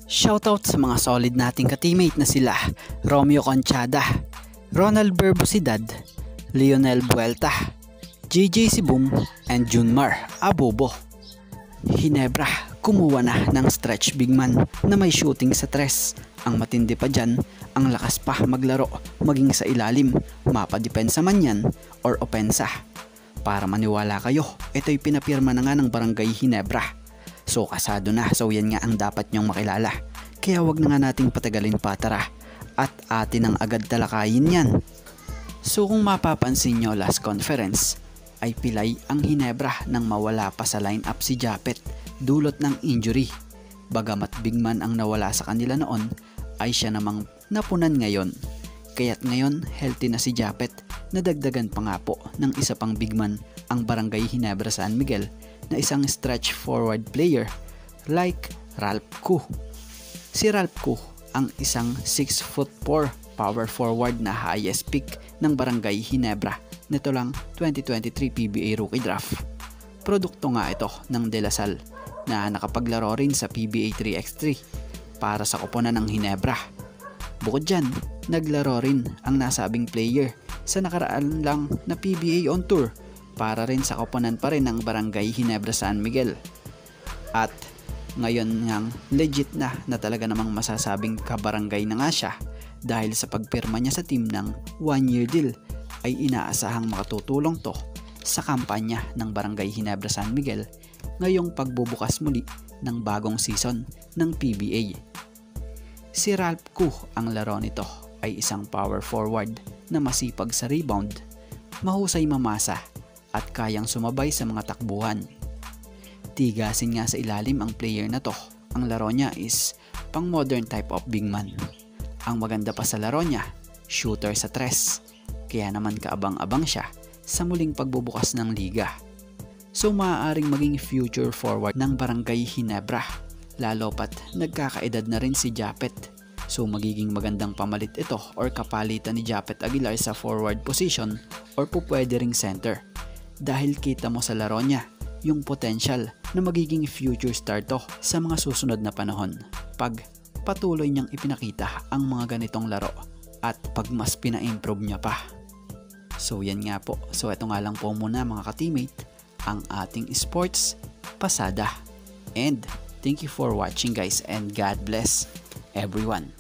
Shoutout sa mga solid nating ka-teammate na sila Romeo Conchada, Ronald Berbosidad, Lionel Buelta, JJ Sibum, and Junmar Abobo. Hinebra kumuha na ng stretch bigman na may shooting sa tres. Ang matindi pa dyan, ang lakas pa maglaro maging sa ilalim, mapadepensa man yan or opensa. Para maniwala kayo, ito'y pinapirma na nga ng Barangay Hinebra. So kasado na, so yan nga ang dapat nyong makilala. Kaya wag na nga nating patagalin pa, tara at atin ang agad talakayin yan. So kung mapapansin nyo last conference, ay pilay ang Hinebra nang mawala pa sa lineup si Japet dulot ng injury. Bagamat bigman ang nawala sa kanila noon, ay siya namang napunan ngayon. Kaya't ngayon healthy na si Japet, nadagdagan pa nga po ng isa pang bigman ang Barangay Hinebra San Miguel na isang stretch forward player like Ralph Koo. Si Ralph Koo ang isang 6'4" power forward na highest pick ng Barangay Hinebra nito lang 2023 PBA Rookie Draft. Produkto nga ito ng De La Salle na nakapaglaro rin sa PBA 3x3 para sa koponan ng Hinebra. Bukod dyan, naglaro rin ang nasabing player sa nakaraan lang na PBA on tour para rin sa koponan pa rin ng Barangay Hinebra San Miguel. At ngayon ngang legit na talaga namang masasabing kabarangay na nga siya dahil sa pagpirma niya sa team ng 1-year deal ay inaasahang makatutulong to sa kampanya ng Barangay Hinebra San Miguel ngayong pagbubukas muli ng bagong season ng PBA. Si Ralph Koo ang laro nito ay isang power forward na masipag sa rebound, mahusay mamasa at kayang sumabay sa mga takbuhan. Tigasin nga sa ilalim ang player na to. Ang laro niya is pang modern type of big man. Ang maganda pa sa laro niya, shooter sa tres. Kaya naman kaabang-abang siya sa muling pagbubukas ng liga. So maaaring maging future forward ng Barangay Hinebra, lalo pat nagkakaedad na rin si Japet. So magiging magandang pamalit ito or kapalitan ni Japet Aguilar sa forward position or pupwede ring center. Dahil kita mo sa laro niya yung potential na magiging future star to sa mga susunod na panahon pag patuloy niyang ipinakita ang mga ganitong laro at pag mas pina-improve niya pa. So yan nga po, so ito nga lang po muna mga ka-teammate ang ating sports pasada. And thank you for watching guys and God bless everyone.